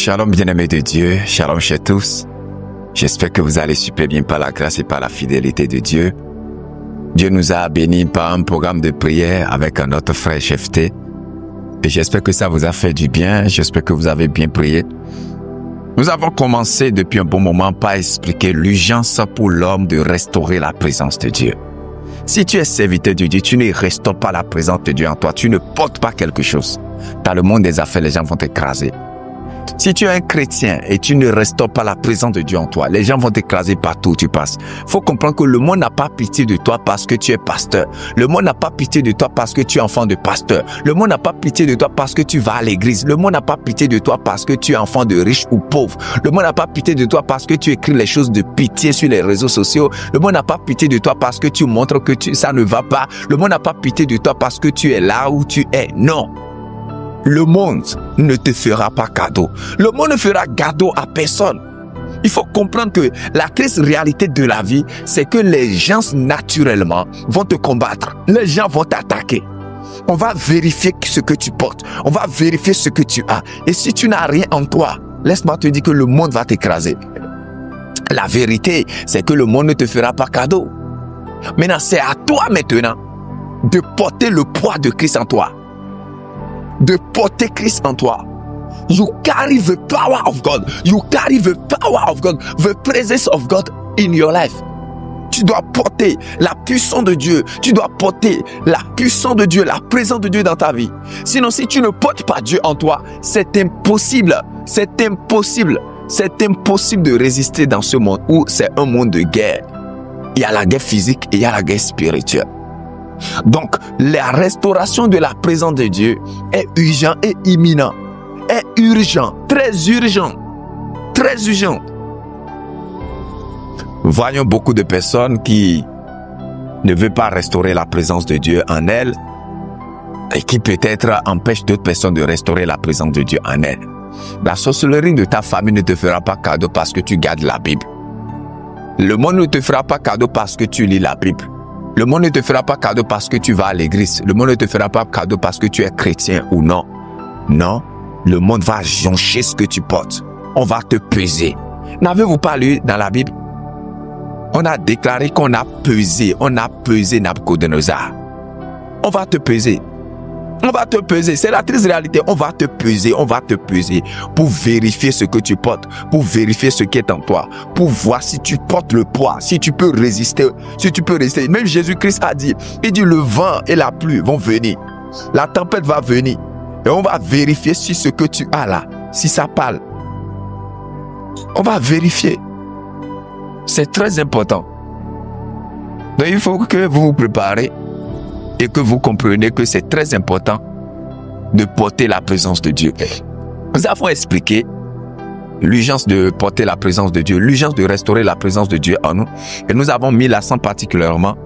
Shalom bien-aimés de Dieu, shalom chez tous. J'espère que vous allez super bien par la grâce et par la fidélité de Dieu. Dieu nous a bénis par un programme de prière avec notre frère Jephté. Et j'espère que ça vous a fait du bien, j'espère que vous avez bien prié. Nous avons commencé depuis un bon moment par expliquer l'urgence pour l'homme de restaurer la présence de Dieu. Si tu es serviteur de Dieu, tu ne restaures pas la présence de Dieu en toi, tu ne portes pas quelque chose. Dans le monde des affaires, les gens vont t'écraser. Si tu es un chrétien et tu ne restaures pas la présence de Dieu en toi, les gens vont t'écraser partout où tu passes. Il faut comprendre que le monde n'a pas pitié de toi parce que tu es pasteur. Le monde n'a pas pitié de toi parce que tu es enfant de pasteur. Le monde n'a pas pitié de toi parce que tu vas à l'église. Le monde n'a pas pitié de toi parce que tu es enfant de riche ou pauvre. Le monde n'a pas pitié de toi parce que tu écris les choses de pitié sur les réseaux sociaux. Le monde n'a pas pitié de toi parce que tu montres que ça ne va pas. Le monde n'a pas pitié de toi parce que tu es là où tu es. Non. Le monde ne te fera pas cadeau. Le monde ne fera cadeau à personne. Il faut comprendre que la triste réalité de la vie, c'est que les gens naturellement vont te combattre. Les gens vont t'attaquer. On va vérifier ce que tu portes. On va vérifier ce que tu as. Et si tu n'as rien en toi, laisse-moi te dire que le monde va t'écraser. La vérité, c'est que le monde ne te fera pas cadeau. Maintenant, c'est à toi maintenant de porter le poids de Christ en toi. De porter Christ en toi. You carry the power of God. You carry the power of God. The presence of God in your life. Tu dois porter la puissance de Dieu. Tu dois porter la puissance de Dieu, la présence de Dieu dans ta vie. Sinon, si tu ne portes pas Dieu en toi, c'est impossible. C'est impossible. C'est impossible de résister dans ce monde où c'est un monde de guerre. Il y a la guerre physique et il y a la guerre spirituelle. Donc, la restauration de la présence de Dieu est urgent et imminent. Est urgent, très urgent, très urgent. Voyons beaucoup de personnes qui ne veulent pas restaurer la présence de Dieu en elles et qui peut-être empêchent d'autres personnes de restaurer la présence de Dieu en elles. La sorcellerie de ta famille ne te fera pas cadeau parce que tu gardes la Bible. Le monde ne te fera pas cadeau parce que tu lis la Bible. Le monde ne te fera pas cadeau parce que tu vas à l'église. Le monde ne te fera pas cadeau parce que tu es chrétien ou non. Non, le monde va joncher ce que tu portes. On va te peser. N'avez-vous pas lu dans la Bible? On a déclaré qu'on a pesé Nabuchodonosor. On va te peser. On va te peser, c'est la triste réalité. On va te peser pour vérifier ce que tu portes, pour vérifier ce qui est en toi, pour voir si tu portes le poids, si tu peux résister, Même Jésus-Christ a dit, il dit le vent et la pluie vont venir, la tempête va venir et on va vérifier si ce que tu as là, si ça parle. On va vérifier. C'est très important. Donc il faut que vous vous préparez et que vous compreniez que c'est très important de porter la présence de Dieu. Nous avons expliqué l'urgence de porter la présence de Dieu, l'urgence de restaurer la présence de Dieu en nous. Et nous avons mis l'accent particulièrement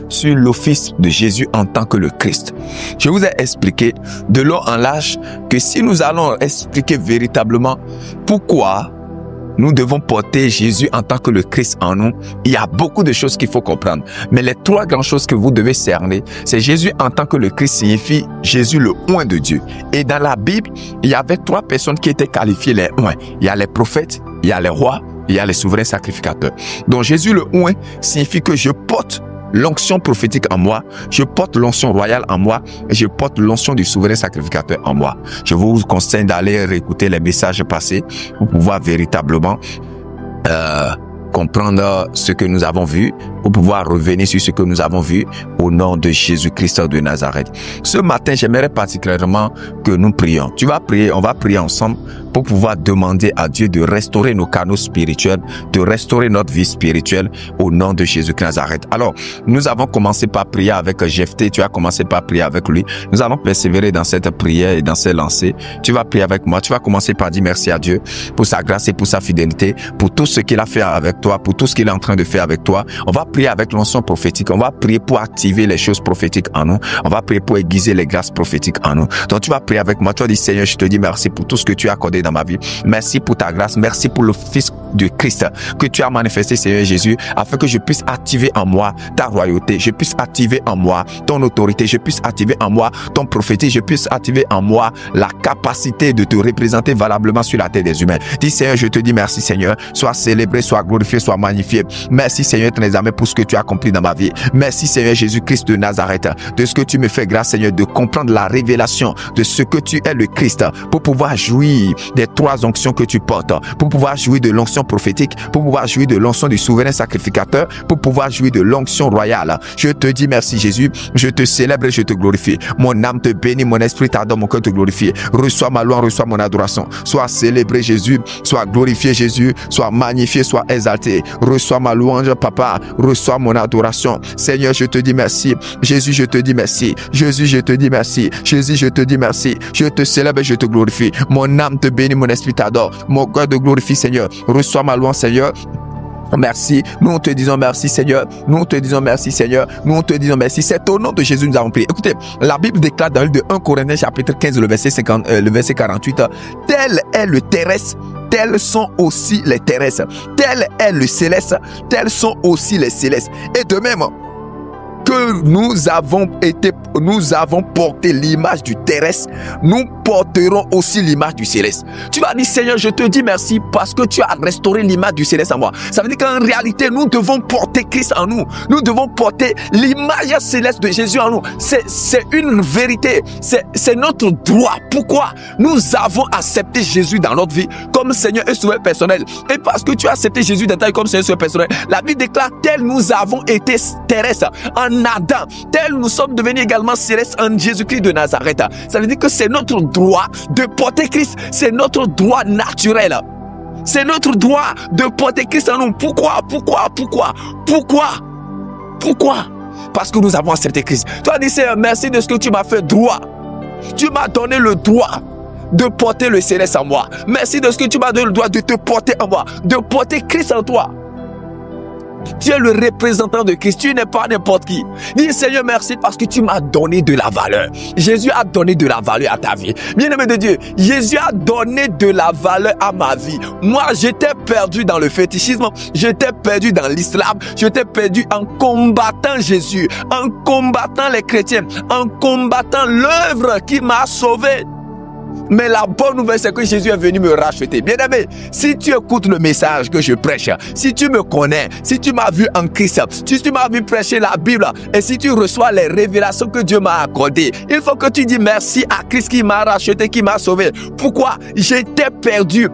sur l'office de Jésus en tant que le Christ. Je vous ai expliqué de long en large que si nous allons expliquer véritablement pourquoi nous devons porter Jésus en tant que le Christ en nous, il y a beaucoup de choses qu'il faut comprendre. Mais les trois grandes choses que vous devez cerner, c'est Jésus en tant que le Christ signifie Jésus le oint de Dieu. Et dans la Bible, il y avait trois personnes qui étaient qualifiées les oints. Il y a les prophètes, il y a les rois, il y a les souverains sacrificateurs. Donc Jésus le oint signifie que je porte l'onction prophétique en moi, je porte l'onction royale en moi et je porte l'onction du souverain sacrificateur en moi. Je vous conseille d'aller réécouter les messages passés pour pouvoir véritablement comprendre ce que nous avons vu, pour pouvoir revenir sur ce que nous avons vu au nom de Jésus-Christ de Nazareth. Ce matin, j'aimerais particulièrement que nous prions. Tu vas prier, on va prier ensemble pour pouvoir demander à Dieu de restaurer nos canaux spirituels, de restaurer notre vie spirituelle au nom de Jésus-Christ de Nazareth. Alors, nous avons commencé par prier avec Jephté, tu as commencé par prier avec lui. Nous allons persévérer dans cette prière et dans ces lancers. Tu vas prier avec moi, tu vas commencer par dire merci à Dieu pour sa grâce et pour sa fidélité, pour tout ce qu'il a fait avec toi, pour tout ce qu'il est en train de faire avec toi. On va prier avec l'onction prophétique. On va prier pour activer les choses prophétiques en nous. On va prier pour aiguiser les grâces prophétiques en nous. Donc, tu vas prier avec moi. Tu vas dire, Seigneur, je te dis merci pour tout ce que tu as accordé dans ma vie. Merci pour ta grâce. Merci pour l'office de Christ que tu as manifesté, Seigneur Jésus, afin que je puisse activer en moi ta royauté, je puisse activer en moi ton autorité, je puisse activer en moi ton prophétie, je puisse activer en moi la capacité de te représenter valablement sur la terre des humains. Dis Seigneur, je te dis merci Seigneur, sois célébré, sois glorifié, sois magnifié. Merci Seigneur très aimé pour ce que tu as accompli dans ma vie. Merci Seigneur Jésus-Christ de Nazareth, de ce que tu me fais grâce Seigneur, de comprendre la révélation de ce que tu es le Christ, pour pouvoir jouir des 3 onctions que tu portes, pour pouvoir jouir de l'onction prophétique, pour pouvoir jouir de l'onction du souverain sacrificateur, pour pouvoir jouir de l'onction royale. Je te dis merci Jésus, je te célèbre et je te glorifie. Mon âme te bénit, mon esprit t'adore, mon cœur te glorifie. Reçois ma louange, reçois mon adoration. Sois célébré Jésus, sois glorifié Jésus, sois magnifié, sois exalté. Reçois ma louange Papa, reçois mon adoration. Seigneur, je te dis merci. Jésus, je te dis merci. Jésus, je te dis merci. Jésus, je te dis merci. Je te célèbre et je te glorifie. Mon âme te bénit, mon esprit t'adore. Mon cœur te glorifie Seigneur. Reçois ma louange Seigneur. Merci, nous te disons merci Seigneur, nous te disons merci Seigneur, nous te disons merci. C'est au nom de Jésus nous avons prié. Écoutez, la Bible déclare dans le livre de 1 Corinthiens chapitre 15 le verset 48, tel est le terrestre, tels sont aussi les terrestres, tel est le céleste, tels sont aussi les célestes. Et de même que nous avons porté l'image du terrestre, nous porterons aussi l'image du céleste. Tu vas dire Seigneur, je te dis merci parce que tu as restauré l'image du céleste en moi. Ça veut dire qu'en réalité, nous devons porter Christ en nous. Nous devons porter l'image céleste de Jésus en nous. C'est une vérité. C'est notre droit. Pourquoi? Nous avons accepté Jésus dans notre vie comme Seigneur et Sauveur personnel. Et parce que tu as accepté Jésus dans ta vie comme Seigneur et Sauveur personnel, la Bible déclare tel nous avons été terrestres en Adam, tel nous sommes devenus également célestes en Jésus-Christ de Nazareth. Ça veut dire que c'est notre droit de porter Christ. C'est notre droit naturel. C'est notre droit de porter Christ en nous. Pourquoi? Parce que nous avons accepté Christ. Toi, dis Seigneur, merci de ce que tu m'as fait droit. Tu m'as donné le droit de porter le céleste en moi. Merci de ce que tu m'as donné le droit de te porter en moi, de porter Christ en toi. Tu es le représentant de Christ, tu n'es pas n'importe qui. Dis Seigneur merci parce que tu m'as donné de la valeur. Jésus a donné de la valeur à ta vie. Bien-aimé de Dieu, Jésus a donné de la valeur à ma vie. Moi j'étais perdu dans le fétichisme, j'étais perdu dans l'islam, j'étais perdu en combattant Jésus, en combattant les chrétiens, en combattant l'œuvre qui m'a sauvé. Mais la bonne nouvelle, c'est que Jésus est venu me racheter. Bien-aimé, si tu écoutes le message que je prêche, si tu me connais, si tu m'as vu en Christ, si tu m'as vu prêcher la Bible, et si tu reçois les révélations que Dieu m'a accordées, il faut que tu dis merci à Christ qui m'a racheté, qui m'a sauvé. Pourquoi? J'étais perdu,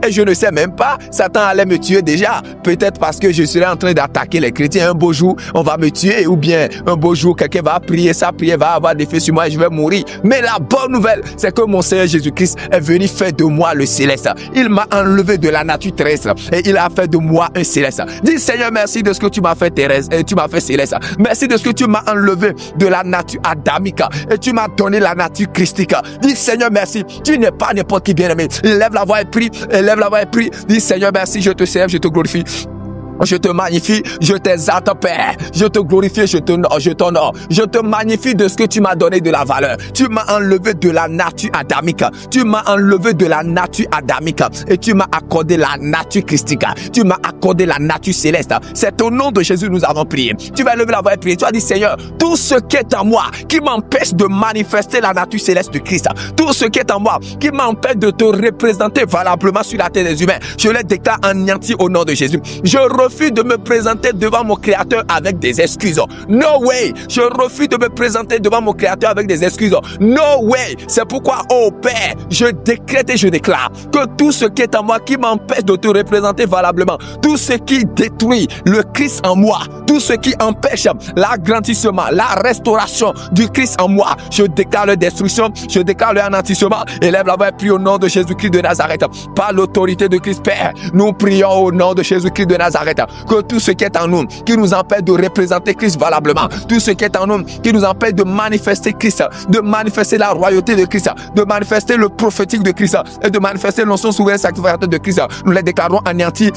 et je ne sais même pas, Satan allait me tuer déjà. Peut-être parce que je serais en train d'attaquer les chrétiens. Un beau jour, on va me tuer, ou bien un beau jour, quelqu'un va prier, sa prière va avoir des effets sur moi et je vais mourir. Mais la bonne nouvelle, c'est que mon Seigneur Jésus-Christ est venu faire de moi le céleste. Il m'a enlevé de la nature terrestre et il a fait de moi un céleste. Dis Seigneur merci de ce que tu m'as fait terrestre et tu m'as fait céleste. Merci de ce que tu m'as enlevé de la nature adamique et tu m'as donné la nature christique. Dis Seigneur merci, tu n'es pas n'importe qui bien-aimé. Lève la voix et prie, lève la voix et prie. Dis Seigneur merci, je te célèbre, je te glorifie. Je te magnifie, je t'exalte, Père. Je te glorifie, je t'honore. Je te magnifie de ce que tu m'as donné de la valeur. Tu m'as enlevé de la nature adamique. Tu m'as enlevé de la nature adamique. Et tu m'as accordé la nature christique. Tu m'as accordé la nature céleste. C'est au nom de Jésus que nous avons prié. Tu vas lever la voix et prier. Tu as dit, Seigneur, tout ce qui est en moi, qui m'empêche de manifester la nature céleste de Christ, tout ce qui est en moi, qui m'empêche de te représenter valablement sur la terre des humains, je les déclare anéantis au nom de Jésus. Je refuse de me présenter devant mon Créateur avec des excuses. No way. Je refuse de me présenter devant mon Créateur avec des excuses. No way. C'est pourquoi, oh Père, je décrète et je déclare que tout ce qui est en moi qui m'empêche de te représenter valablement, tout ce qui détruit le Christ en moi, tout ce qui empêche l'agrandissement, la restauration du Christ en moi, je déclare leur destruction, je déclare leur anéantissement. Élève la voix et prie au nom de Jésus-Christ de Nazareth. Par l'autorité de Christ Père, nous prions au nom de Jésus-Christ de Nazareth. Que tout ce qui est en nous, qui nous empêche de représenter Christ valablement, tout ce qui est en nous, qui nous empêche de manifester Christ, de manifester la royauté de Christ, de manifester le prophétique de Christ et de manifester l'onction souveraine sacrificateur de Christ, nous les déclarons anéantis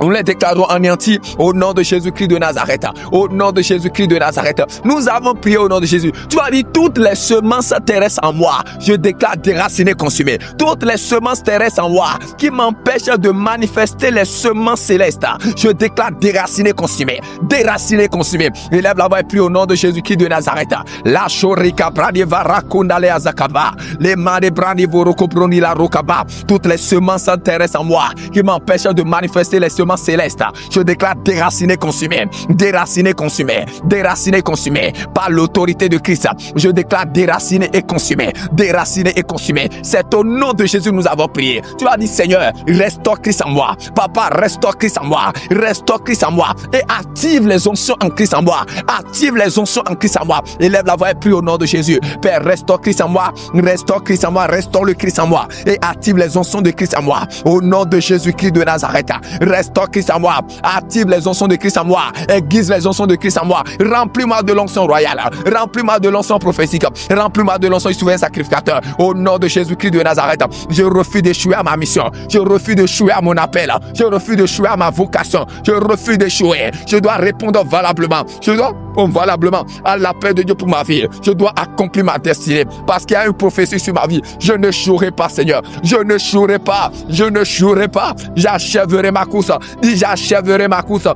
Nous les déclarons anéantis au nom de Jésus-Christ de Nazareth. Au nom de Jésus-Christ de Nazareth. Nous avons prié au nom de Jésus. Tu as dit toutes les semences terrestres en moi. Je déclare déracinées, consumées. Toutes les semences terrestres en moi qui m'empêchent de manifester les semences célestes. Je déclare déracinées, consumées. Déracinées, consumées. Élève la voix et prie au nom de Jésus-Christ de Nazareth. La chorika brani varakundale azakaba. Les mare brani voroko broni la rokaba. Toutes les semences terrestres en moi qui m'empêchent de manifester les semences célestes. Je déclare déraciné, consumé, déraciné, consumé, déraciné, consumé par l'autorité de Christ. Je déclare déraciné et consumé, déraciné et consumé. C'est au nom de Jésus que nous avons prié. Tu as dit Seigneur, restaure Christ en moi. Papa, restaure Christ en moi. Restaure Christ en moi et active les onctions en Christ en moi. Active les onctions en Christ en moi. Élève la voix et prie au nom de Jésus. Père, restaure Christ en moi. Restaure Christ en moi. Restaure le Christ en moi et active les onctions de Christ en moi. Au nom de Jésus-Christ de Nazareth. Restaure Christ en moi, active les onctions de Christ en moi, aiguise les onctions de Christ en moi, remplis-moi de l'onction royale, remplis-moi de l'onction prophétique, remplis-moi de l'onction du souverain sacrificateur. Au nom de Jésus-Christ de Nazareth, je refuse d'échouer à ma mission, je refuse d'échouer à mon appel, je refuse d'échouer à ma vocation, je refuse d'échouer. Je dois répondre valablement, je dois répondre valablement à l'appel de Dieu pour ma vie. Je dois accomplir ma destinée parce qu'il y a une prophétie sur ma vie. Je ne jouerai pas, Seigneur, je ne jouerai pas, je ne jouerai pas. J'achèverai ma course. J'achèverai ma course.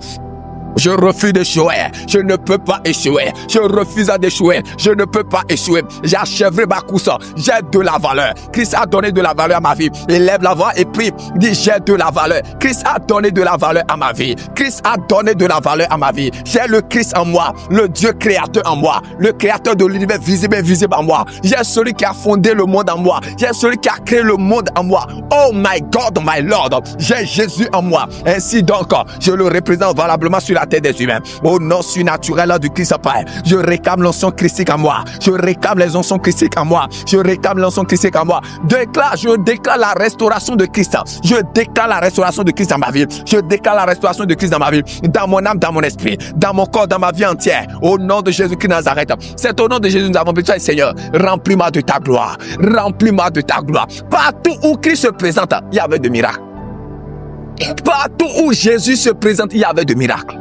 Je refuse d'échouer. Je ne peux pas échouer. Je refuse d'échouer. Je ne peux pas échouer. J'achèverai ma course. J'ai de la valeur. Christ a donné de la valeur à ma vie. Élève la voix et prie. Dis j'ai de la valeur. Christ a donné de la valeur à ma vie. Christ a donné de la valeur à ma vie. J'ai le Christ en moi. Le Dieu créateur en moi. Le créateur de l'univers visible et invisible en moi. J'ai celui qui a fondé le monde en moi. J'ai celui qui a créé le monde en moi. Oh my God, my Lord. J'ai Jésus en moi. Ainsi donc, je le représente valablement sur la tête des humains. Au nom surnaturel du Christ Père, je réclame l'onction christique en moi. Je réclame les onctions christiques en moi. Je réclame l'onction christique en moi. Je déclare la restauration de Christ. Je déclare la restauration de Christ dans ma vie. Je déclare la restauration de Christ dans ma vie. Dans mon âme, dans mon esprit, dans mon corps, dans ma vie entière. Au nom de Jésus-Christ de Nazareth. C'est au nom de Jésus que nous avons besoin, Seigneur. Remplis-moi de ta gloire. Remplis-moi de ta gloire. Partout où Christ se présente, il y avait de miracles. Partout où Jésus se présente, il y avait de miracles.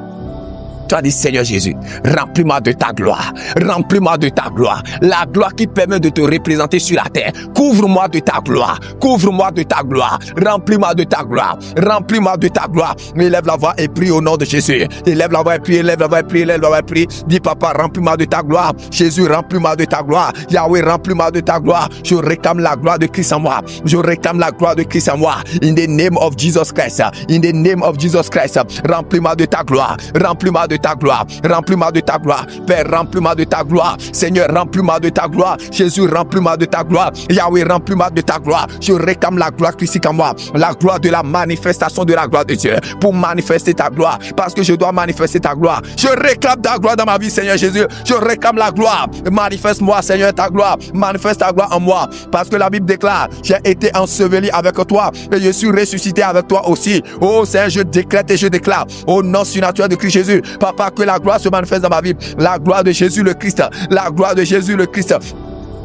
Tu as dit, Seigneur Jésus, remplis-moi de ta gloire. Remplis-moi de ta gloire. La gloire qui permet de te représenter sur la terre. Couvre-moi de ta gloire. Couvre-moi de ta gloire. Remplis-moi de ta gloire. Remplis-moi de ta gloire. Élève la voix et prie au nom de Jésus. Élève la voix et prie, élève la voix et prie, élève la voix et prie. Dis, Papa, remplis-moi de ta gloire. Jésus, remplis-moi de ta gloire. Yahweh, remplis-moi de ta gloire. Je réclame la gloire de Christ en moi. Je réclame la gloire de Christ en moi. In the name of Jesus Christ. In the name of Jesus Christ. Remplis-moi de ta gloire. Remplis-moi de ta gloire, remplis-moi de ta gloire, Père, remplis-moi de ta gloire, Seigneur, remplis-moi de ta gloire, Jésus, remplis-moi de ta gloire, Yahweh, remplis-moi de ta gloire. Je réclame la gloire christique en moi, la gloire de la manifestation de la gloire de Dieu, pour manifester ta gloire, parce que je dois manifester ta gloire. Je réclame ta gloire dans ma vie, Seigneur Jésus, je réclame la gloire. Manifeste-moi, Seigneur, ta gloire, manifeste ta gloire en moi, parce que la Bible déclare, j'ai été enseveli avec toi et je suis ressuscité avec toi aussi. Oh Seigneur, je décrète et je déclare au nom surnaturel de Christ Jésus, Papa, que la gloire se manifeste dans ma vie. La gloire de Jésus le Christ. La gloire de Jésus le Christ.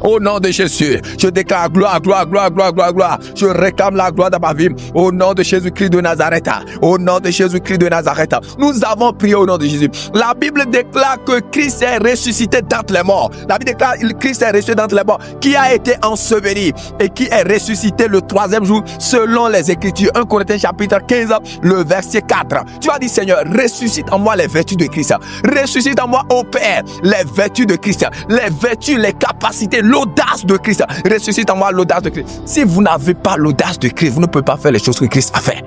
Au nom de Jésus, je déclare gloire, gloire, gloire, gloire, gloire, gloire. Je réclame la gloire dans ma vie. Au nom de Jésus-Christ de Nazareth. Au nom de Jésus-Christ de Nazareth. Nous avons prié au nom de Jésus. La Bible déclare que Christ est ressuscité d'entre les morts. La Bible déclare que Christ est ressuscité d'entre les morts, qui a été enseveli et qui est ressuscité le troisième jour selon les Écritures. 1 Corinthiens chapitre 15, le verset 4. Tu as dit, Seigneur, ressuscite en moi les vertus de Christ. Ressuscite en moi, ô Père, les vertus de Christ. Les vertus, les capacités, l'audace de Christ. Ressuscite en moi l'audace de Christ. Si vous n'avez pas l'audace de Christ, vous ne pouvez pas faire les choses que Christ a fait.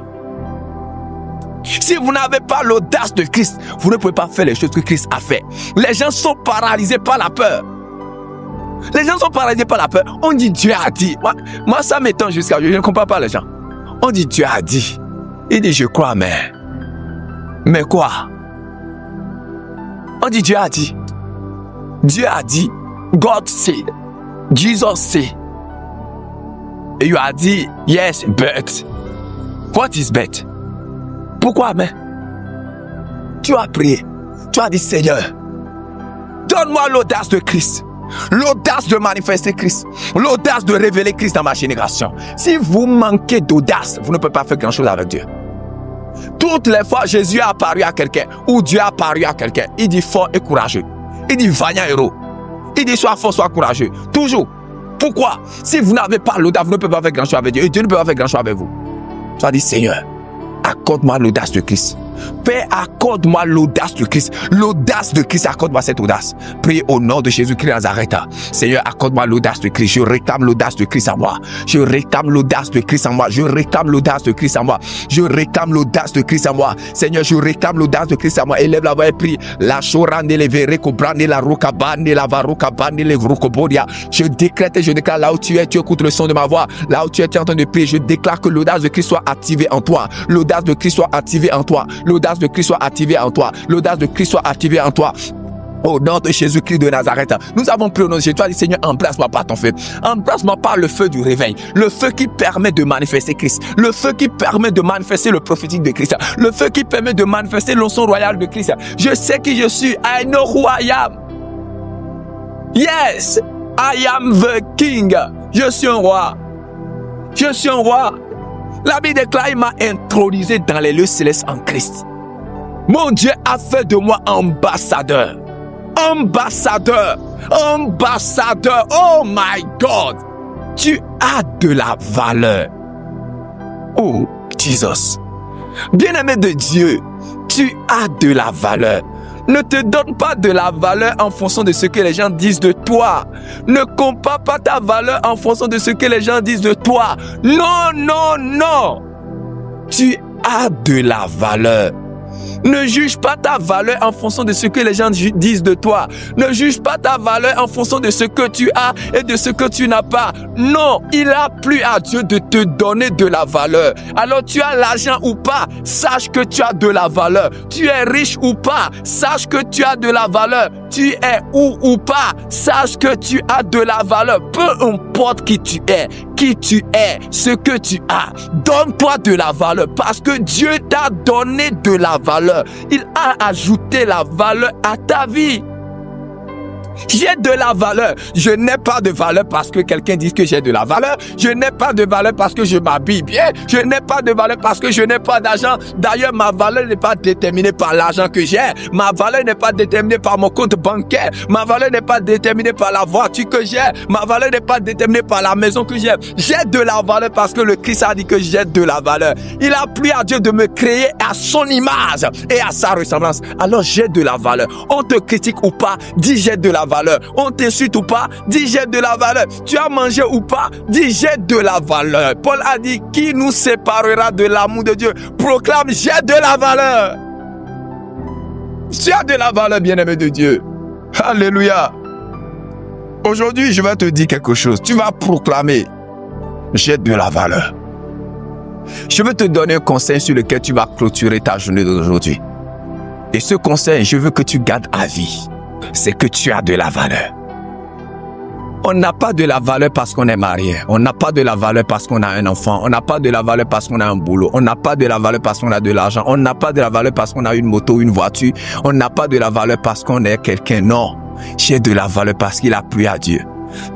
Si vous n'avez pas l'audace de Christ, vous ne pouvez pas faire les choses que Christ a fait. Les gens sont paralysés par la peur. Les gens sont paralysés par la peur. On dit Dieu a dit. Moi ça m'étonne jusqu'à aujourd'hui. Je ne comprends pas les gens. On dit Dieu a dit. Il dit je crois mais quoi? On dit Dieu a dit. Dieu a dit. God said. Jesus said. Et you a dit yes, but. What is but? Pourquoi mais? Tu as prié. Tu as dit Seigneur, donne-moi l'audace de Christ. L'audace de manifester Christ. L'audace de révéler Christ dans ma génération. Si vous manquez d'audace, vous ne pouvez pas faire grand chose avec Dieu. Toutes les fois, Jésus a apparu à quelqu'un, ou Dieu a apparu à quelqu'un, il dit fort et courageux. Il dit vaillant héros. Il dit sois fort, sois courageux. Toujours. Pourquoi? Si vous n'avez pas l'audace, vous ne pouvez pas faire grand chose avec Dieu. Et Dieu ne peut pas faire grand chose avec vous. Tu vas dire, Seigneur, accorde-moi l'audace de Christ. Père, accorde-moi l'audace de Christ. L'audace de Christ, accorde-moi cette audace. Priez au nom de Jésus-Christ Nazareth. Seigneur, accorde-moi l'audace de Christ. Je réclame l'audace de Christ en moi. Je réclame l'audace de Christ en moi. Je réclame l'audace de Christ en moi. Je réclame l'audace de Christ en moi. Seigneur, je réclame l'audace de Christ en moi. Élève la voix et prie. La chorande, les verreco, brande, la rocabande, la varocabande, les rocobodia. Je décrète et je déclare là où tu es, tu écoutes le son de ma voix. Là où tu es en train de prier, je déclare que l'audace de Christ soit activée en toi. L'audace de Christ soit activée en toi. L'audace de Christ soit activée en toi. L'audace de Christ soit activée en toi. Au nom de Jésus-Christ de Nazareth, nous avons prié au nom de Jésus. Tu as dit, Seigneur, embrasse-moi par ton feu. Embrasse-moi par le feu du réveil. Le feu qui permet de manifester Christ. Le feu qui permet de manifester le prophétique de Christ. Le feu qui permet de manifester l'onction royale de Christ. Je sais qui je suis. I know who I am. Yes, I am the king. Je suis un roi. Je suis un roi. La Bible déclare, il m'a intronisé dans les lieux célestes en Christ. Mon Dieu a fait de moi ambassadeur. Ambassadeur. Ambassadeur. Oh my God. Tu as de la valeur. Oh, Jesus. Bien-aimé de Dieu, tu as de la valeur. Ne te donne pas de la valeur en fonction de ce que les gens disent de toi. Ne compare pas ta valeur en fonction de ce que les gens disent de toi. Non, non, non. Tu as de la valeur. Ne juge pas ta valeur en fonction de ce que les gens disent de toi. Ne juge pas ta valeur en fonction de ce que tu as et de ce que tu n'as pas. Non, il a plu à Dieu de te donner de la valeur. Alors tu as l'argent ou pas, sache que tu as de la valeur. Tu es riche ou pas, sache que tu as de la valeur. Tu es où ou pas, sache que tu as de la valeur. Peu importe qui tu es, ce que tu as, donne-toi de la valeur parce que Dieu t'a donné de la valeur. Il a ajouté la valeur à ta vie. J'ai de la valeur. Je n'ai pas de valeur parce que quelqu'un dit que j'ai de la valeur. Je n'ai pas de valeur parce que je m'habille bien. Je n'ai pas de valeur parce que je n'ai pas d'argent. D'ailleurs, ma valeur n'est pas déterminée par l'argent que j'ai. Ma valeur n'est pas déterminée par mon compte bancaire. Ma valeur n'est pas déterminée par la voiture que j'ai. Ma valeur n'est pas déterminée par la maison que j'ai. J'ai de la valeur parce que le Christ a dit que j'ai de la valeur. Il a plu à Dieu de me créer à son image et à sa ressemblance. Alors j'ai de la valeur. On te critique ou pas, dis j'ai de la valeur. On t'insulte ou pas, dis j'ai de la valeur. Tu as mangé ou pas, dis j'ai de la valeur. Paul a dit, qui nous séparera de l'amour de Dieu? Proclame, j'ai de la valeur. Tu as de la valeur, bien-aimé de Dieu. Alléluia. Aujourd'hui, je vais te dire quelque chose. Tu vas proclamer, j'ai de la valeur. Je vais te donner un conseil sur lequel tu vas clôturer ta journée d'aujourd'hui. Et ce conseil, je veux que tu gardes à vie. C'est que tu as de la valeur. On n'a pas de la valeur parce qu'on est marié. On n'a pas de la valeur parce qu'on a un enfant. On n'a pas de la valeur parce qu'on a un boulot. On n'a pas de la valeur parce qu'on a de l'argent. On n'a pas de la valeur parce qu'on a une moto, une voiture. On n'a pas de la valeur parce qu'on est quelqu'un. Non. J'ai de la valeur parce qu'il a plu à Dieu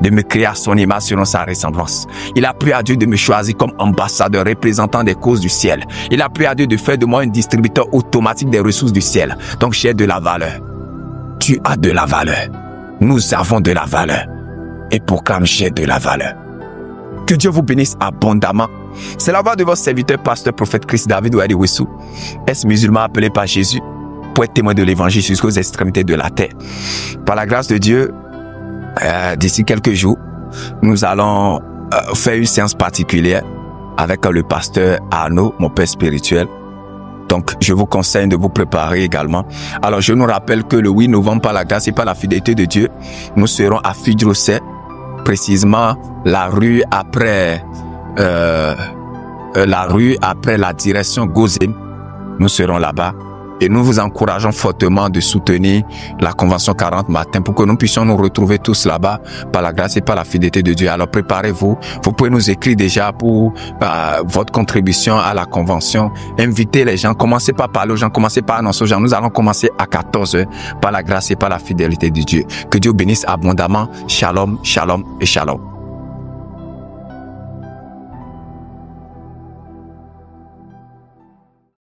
de me créer à son image selon sa ressemblance. Il a plu à Dieu de me choisir comme ambassadeur représentant des causes du ciel. Il a plu à Dieu de faire de moi un distributeur automatique des ressources du ciel. Donc j'ai de la valeur. Tu as de la valeur. Nous avons de la valeur. Et proclame, j'ai de la valeur. Que Dieu vous bénisse abondamment. C'est la voix de votre serviteur, pasteur, prophète Christ David Ouadi-Wessou, ex-musulman appelé par Jésus pour être témoin de l'évangile jusqu'aux extrémités de la terre. Par la grâce de Dieu, d'ici quelques jours, nous allons faire une séance particulière avec le pasteur Arnaud, mon père spirituel. Donc, je vous conseille de vous préparer également. Alors, je nous rappelle que le 8 novembre, par la grâce et par la fidélité de Dieu, nous serons à Fidjrosset, précisément la rue après la direction Gozem. Nous serons là-bas. Et nous vous encourageons fortement de soutenir la Convention 40 matin pour que nous puissions nous retrouver tous là-bas par la grâce et par la fidélité de Dieu. Alors préparez-vous. Vous pouvez nous écrire déjà pour votre contribution à la Convention. Invitez les gens. Commencez par parler aux gens. Commencez par annoncer aux gens. Nous allons commencer à 14h par la grâce et par la fidélité de Dieu. Que Dieu bénisse abondamment. Shalom, shalom et shalom.